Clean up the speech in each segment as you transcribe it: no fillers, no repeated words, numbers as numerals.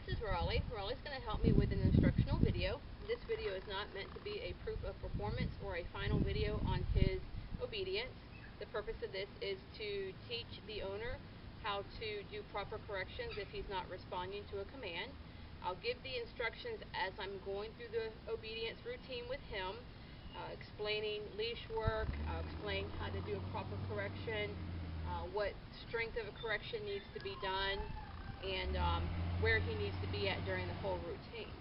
this is Raleigh. Raleigh's going to help me with an instructional video. This video is not meant to be a proof of performance or a final video on his obedience. The purpose of this is to teach the owner how to do proper corrections if he's not responding to a command. I'll give the instructions as I'm going through the obedience routine with him, explaining leash work, explain how to do a proper correction, what strength of a correction needs to be done, and where he needs to be at during the whole routine.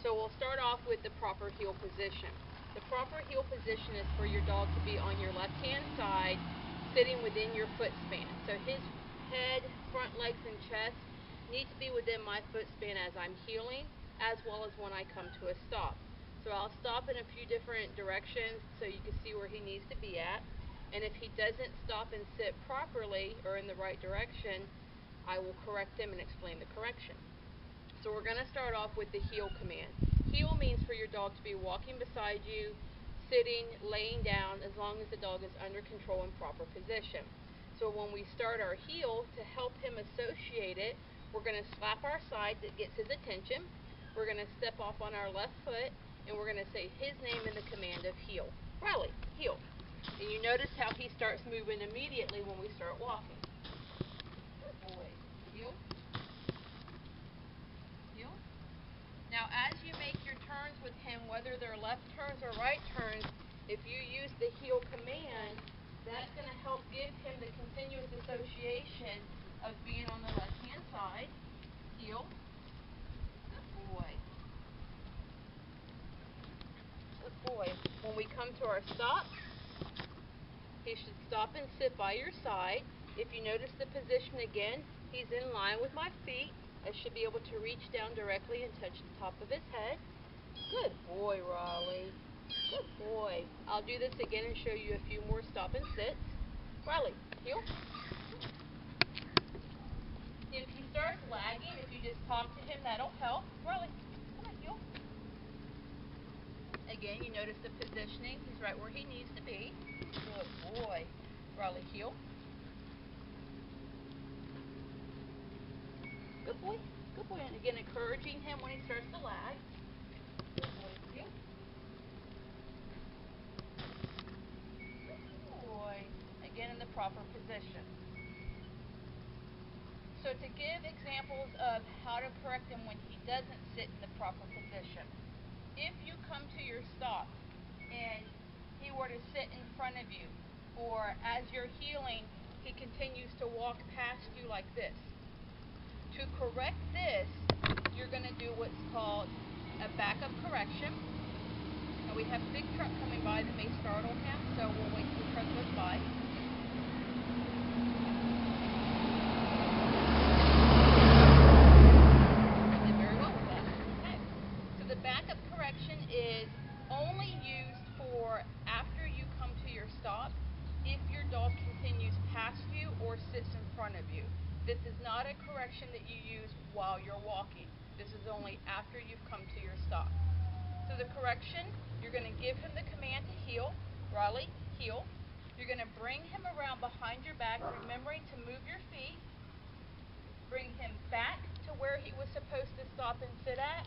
So we'll start off with the proper heel position. The proper heel position is for your dog to be on your left-hand side, sitting within your foot span. So his head, front legs, and chest need to be within my foot span as I'm heeling, as well as when I come to a stop. So I'll stop in a few different directions so you can see where he needs to be at. And if he doesn't stop and sit properly or in the right direction, I will correct him and explain the correction. So we're going to start off with the heel command. Heel means for your dog to be walking beside you, sitting, laying down, as long as the dog is under control and proper position. So when we start our heel, to help him associate it, we're going to slap our side that gets his attention. We're going to step off on our left foot, and we're going to say his name in the command of heel. Raleigh, heel. And you notice how he starts moving immediately when we start walking. Good boy. Heel. Heel. Now as you make your turns with him, whether they're left turns or right turns, if you use the heel command, that's going to help give him the continuous association of being on the left-hand side. Heel. Good boy. Good boy. When we come to our stop, he should stop and sit by your side. If you notice the position again, he's in line with my feet. I should be able to reach down directly and touch the top of his head. Good boy, Raleigh. Good boy. I'll do this again and show you a few more stop and sits. Raleigh, heel. If he starts lagging, if you just talk to him, that'll help. Raleigh, come on, heel. Again, you notice the positioning. He's right where he needs to be. Good boy. Raleigh, heel. Good boy. Good boy. And again, encouraging him when he starts to lag. Good boy, heel. Good boy. Again, in the proper position. So to give examples of how to correct him when he doesn't sit in the proper position. If you come to your stop and he were to sit in front of you, or as you're heeling, he continues to walk past you like this. To correct this, you're going to do what's called a backup correction. Now we have a big truck coming by that may startle him, so we'll wait till the truck goes by. Is only used for after you come to your stop if your dog continues past you or sits in front of you. This is not a correction that you use while you're walking. This is only after you've come to your stop. So the correction, you're going to give him the command to heel. Raleigh, heel. You're going to bring him around behind your back, remembering to move your feet. Bring him back to where he was supposed to stop and sit at.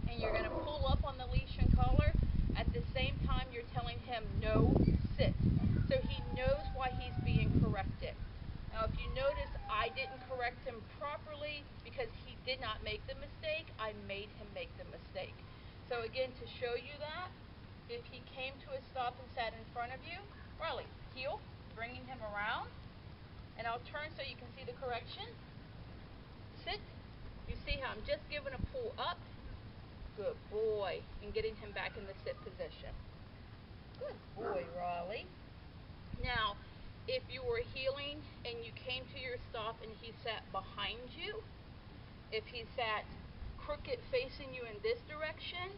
And you're going to pull up on the leash and collar. At the same time, you're telling him no, sit. So he knows why he's being corrected. Now, if you notice, I didn't correct him properly because he did not make the mistake. I made him make the mistake. So again, to show you that, if he came to a stop and sat in front of you, Raleigh, heel, bringing him around. And I'll turn so you can see the correction. Sit. You see how I'm just giving a pull up. Good boy. And getting him back in the sit position. Good boy, Raleigh. Now, if you were heeling and you came to your stop and he sat behind you, if he sat crooked facing you in this direction,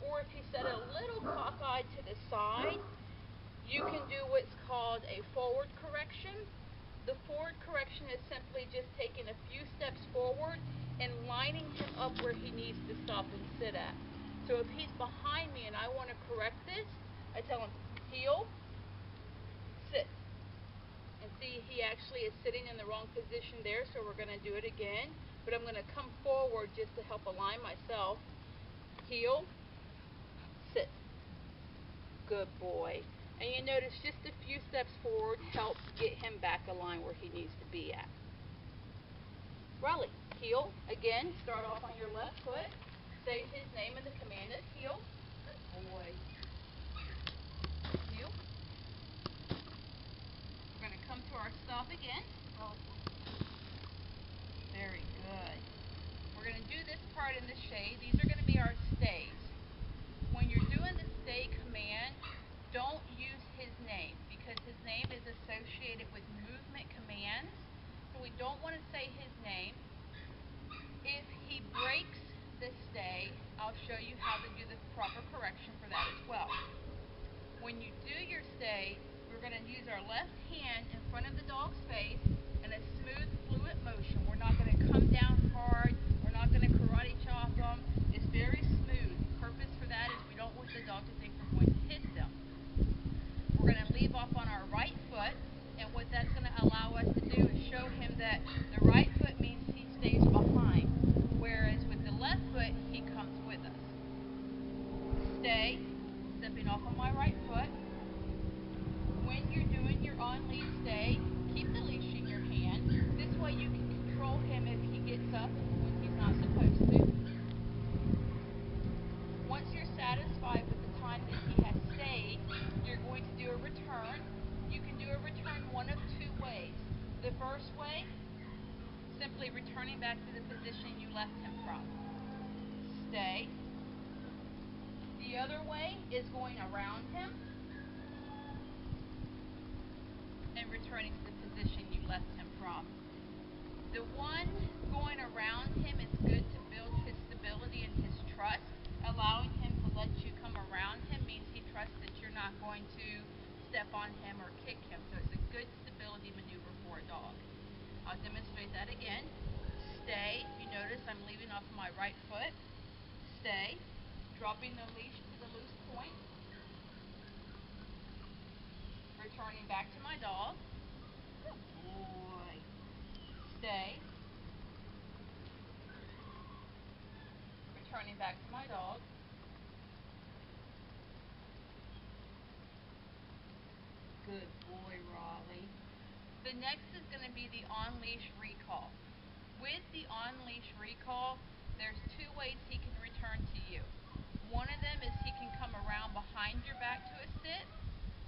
or if he sat a little cockeyed to the side, you can do what's called a forward correction. The forward correction is simply just taking a few steps forward and lining him up where he needs to stop and sit at. So if he's behind me and I want to correct this, I tell him, heel, sit. And see, he actually is sitting in the wrong position there, so we're going to do it again. but I'm going to come forward just to help align myself. Heel, sit. Good boy. And you notice just a few steps forward helps get him back aligned where he needs to be at. Raleigh, heel. Again, start off on your left foot. Say his name and the command is heel. Good boy. Heel. We're going to come to our stop again. Very good. We're going to do this part in the shade. These are going to be our stays. When you're doing the stay command, don't use his name because his name is associated with movement commands. So we don't want to say his name. If he breaks the stay, I'll show you how to do the proper correction for that as well. When you do your stay, we're going to use our left hand in front of the dog's face in a smooth, fluid motion. We're not going to come down hard. We're not going to karate chop them. It's very smooth. The purpose for that is we don't want the dog to think we're going to hit them. We're going to leave off on our right foot, and what that's going to allow us to do is show him that the right foot means he stays behind, whereas with the left foot, he comes with us. Stay, stepping off on my right foot. When you're doing your on-lead stay, keep the leash in your hand. This way you can control him if he gets up when he's not supposed to. Once you're satisfied with the time that he has stayed, you're going to do a return. You can do a return one of two ways. The first way, simply returning back to the position you left him from. Stay. The other way is going around him and returning to the position you left him from. The one going around him is good to build his stability and his trust. Allowing him to let you come around him means he trusts that you're not going to step on him or kick him. So it's a good stability maneuver for a dog. I'll demonstrate that again. Stay. You notice I'm leaving off my right foot. Stay. Dropping the leash to the loose point. Returning back to my dog. Good boy. Stay. Returning back to my dog. Good boy, Raleigh. The next is going to be the on-leash recall. With the on-leash recall, there's two ways he can return to you. One of them is he can come around behind your back to a sit,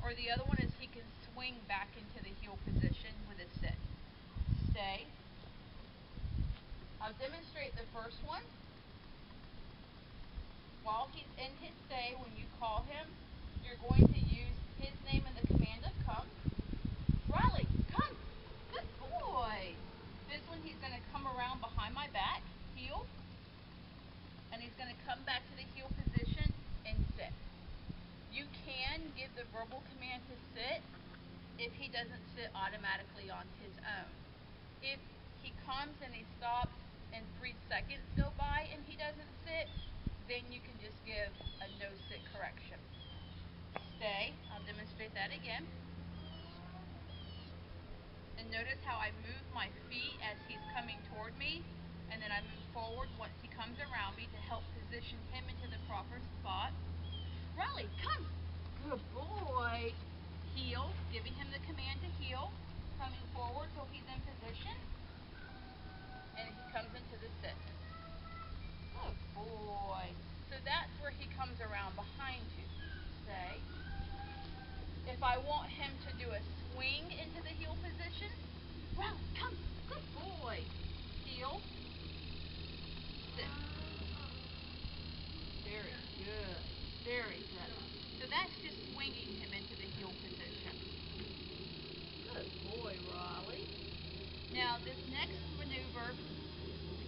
or the other one is he can swing back into the heel position with a sit. Stay. I'll demonstrate the first one. While he's in his stay, when you call him, you're going to use his name and the command of come. Raleigh, come. Good boy. This one he's going to come around behind my back, heel, and he's going to come back to the heel position and sit. You can give the verbal command to sit if he doesn't sit automatically on his own. If he comes and he stops and 3 seconds go by and he doesn't sit, then you can just give a no-sit correction. Stay. I'll demonstrate that again. And notice how I move my feet as he's coming toward me, and then I move forward once he comes around me to help position him into the proper spot. Raleigh, come. Good boy. Heel, giving him the command to heel, coming forward so he's in position, and he comes into the sit. Good boy. So that's where he comes around behind you. Stay. If I want him to do a swing into the heel position, well, come. Good boy. Heel. Sit. Very good. Very good. So that's just swinging him into the heel position. Good boy, Raleigh. Now, this next maneuver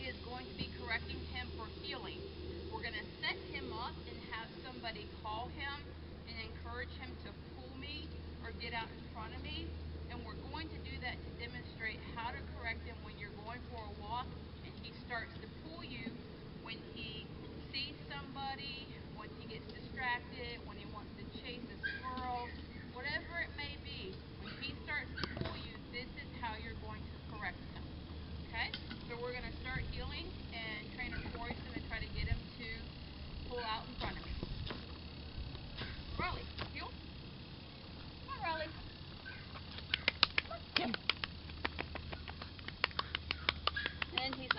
is going to be correcting him for heeling. We're going to set him up and have somebody call him and encourage him to pull me or get out in front of me. And we're going to do that to demonstrate how to correct him when you're going for a walk and he starts to pull you when he sees somebody, when he gets distracted, when he wants to chase a squirrel, whatever it may be. When he starts to pull you, this is how you're going to correct him. Okay? So we're going to start heeling.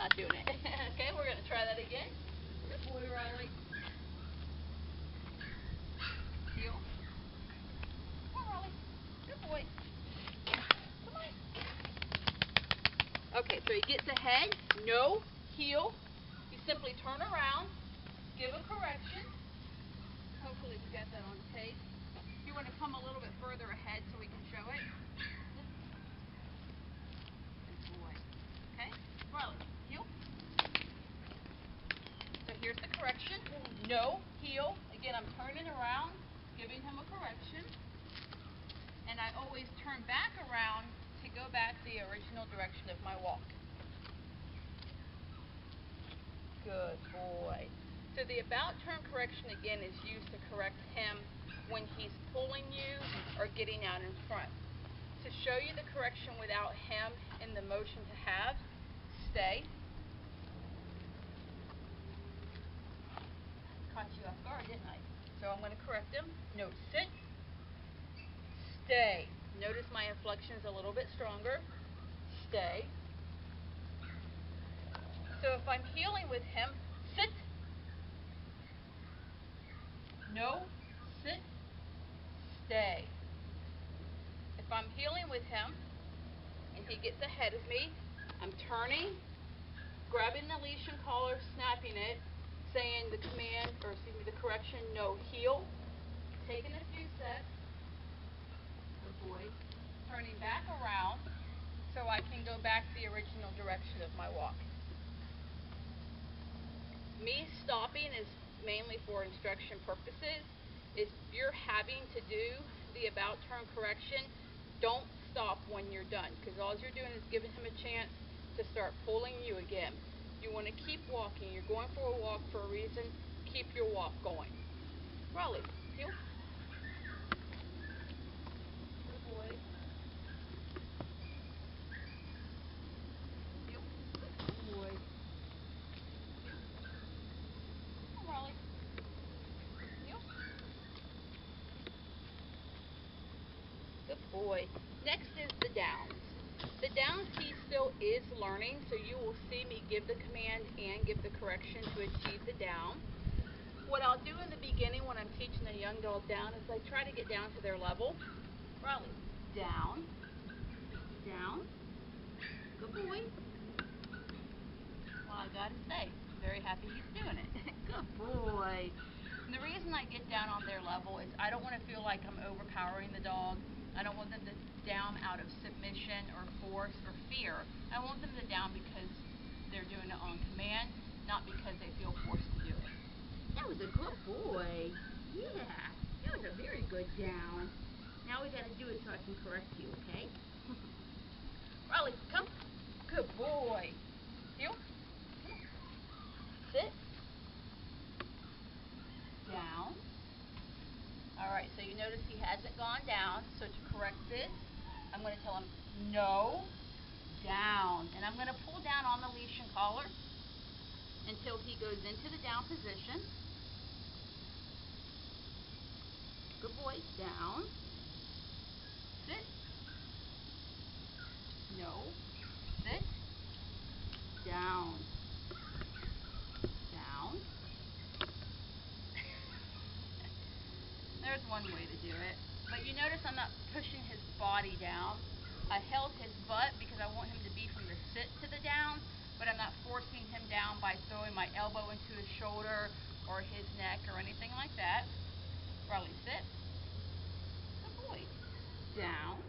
not doing it. Okay, we're going to try that again. Good boy, Riley. Heel. Come on, Riley. Good boy. Come on. Okay, so he gets ahead. No heel. You simply turn around, give a correction. Hopefully we got that on tape. You want to come a little bit further ahead so we can show it. Good boy. Okay, Riley, heel. So here's the correction. No heel. Again, I'm turning around, giving him a correction. And I always turn back around to go back the original direction of my walk. Good boy. So the about turn correction again is used to correct him when he's pulling you or getting out in front. To show you the correction without him in the motion to have, stay. Caught you off guard, didn't I? So I'm going to correct him. No, sit. Stay. Notice my inflection is a little bit stronger. Stay. So if I'm heeling with him, sit. No, sit. Stay. If I'm heeling with him and he gets ahead of me, I'm turning, grabbing the leash and collar, snapping it, saying the command, or excuse me, the correction, no heel, taking a few steps, good boy, turning back around so I can go back the original direction of my walk. Me stopping is mainly for instruction purposes. If you're having to do the about turn correction, don't stop when you're done, because all you're doing is giving him a chance to start pulling you again. You want to keep walking. You're going for a walk for a reason. Keep your walk going. Raleigh, heel. Good boy. Heel. Good boy. Heel. Come on, Raleigh. Heel. Good boy. Next is the downs. The downs he still is learning, so you will see me give the command and give the correction to achieve the down. What I'll do in the beginning when I'm teaching a young dog down is I try to get down to their level. Raleigh, down, down, good boy. Well, I gotta say, very happy he's doing it. Good boy. And the reason I get down on their level is I don't want to feel like I'm overpowering the dog. I don't want them to down out of submission or force or fear. I want them to down because they're doing it on command, not because they feel forced to do it. That was a good boy. Yeah, that was a very good down. Now we got to do it so I can correct you, okay? Raleigh, come. Good boy. Heel. Sit. Down. Alright, so you notice he hasn't gone down, so to correct this, I'm going to tell him no, down. And I'm going to pull down on the leash and collar until he goes into the down position. Good boy, down. Sit. No, sit. Down. Down. There's one way to do it. But you notice I'm not pushing his body down. I held his butt because I want him to be from the sit to the down, but I'm not forcing him down by throwing my elbow into his shoulder or his neck or anything like that. Raleigh, sit. Good boy. Down.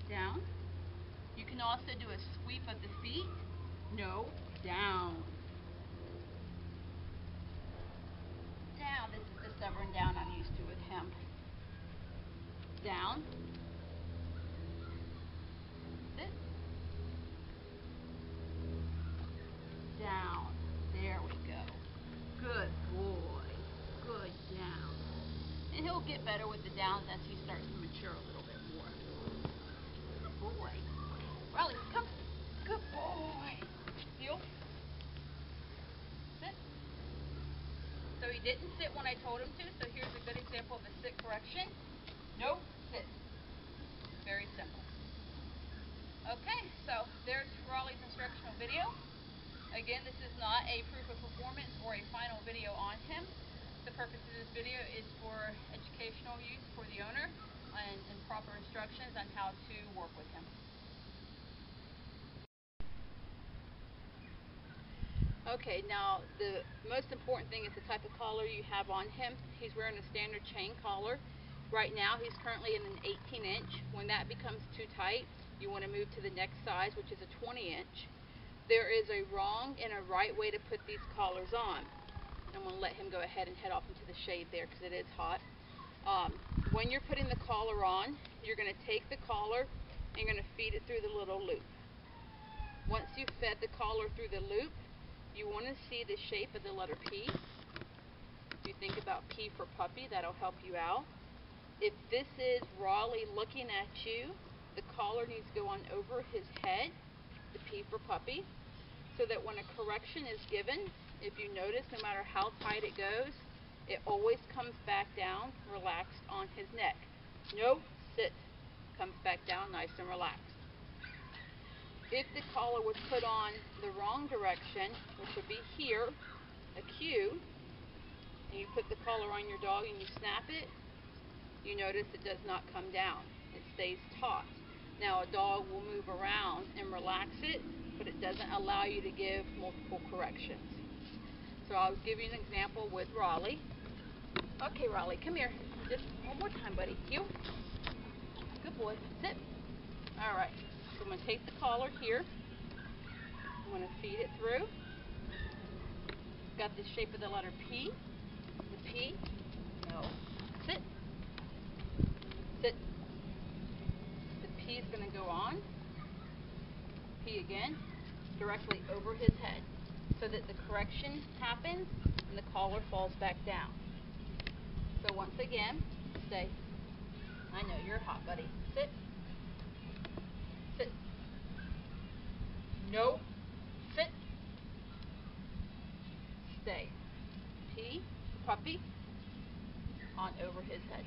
Down. You can also do a sweep of the feet. No, down. Down. This is the stubborn down I'm used to with him. Down. Sit. Down. There we go. Good boy. Good down. And he'll get better with the downs as he starts to mature a little bit more. Good boy. Raleigh, come. Good boy. Heel. Sit. So he didn't sit when I told him to, so here's a good example of a sit correction. No, sit. Very simple. Okay, so there's Raleigh's instructional video. Again, this is not a proof of performance or a final video on him. The purpose of this video is for educational use for the owner and proper instructions on how to work with him. Okay, now the most important thing is the type of collar you have on him. He's wearing a standard chain collar. Right now he's currently in an 18-inch. When that becomes too tight, you want to move to the next size, which is a 20-inch. There is a wrong and a right way to put these collars on. I'm going to let him go ahead and head off into the shade there because it is hot. When you're putting the collar on, you're going to take the collar and you're going to feed it through the little loop. Once you've fed the collar through the loop, you want to see the shape of the letter P. If you think about P for puppy, that'll help you out. If this is Raleigh looking at you, the collar needs to go on over his head, the P for puppy, so that when a correction is given, if you notice, no matter how tight it goes, it always comes back down, relaxed on his neck. No, sit, comes back down, nice and relaxed. If the collar was put on the wrong direction, which would be here, a Q, and you put the collar on your dog and you snap it, you notice it does not come down. It stays taut. Now a dog will move around and relax it, but it doesn't allow you to give multiple corrections. So I'll give you an example with Raleigh. Okay, Raleigh, come here. Just one more time, buddy. You. Good boy. Sit. All right. So I'm going to take the collar here. I'm going to feed it through. Got the shape of the letter P. The P. No. Sit. Sit. The P is going to go on. P again. Directly over his head, so that the correction happens and the collar falls back down. So once again, stay. I know, you're hot, buddy. Sit. Sit. No. Sit. Stay. P, puppy, on over his head.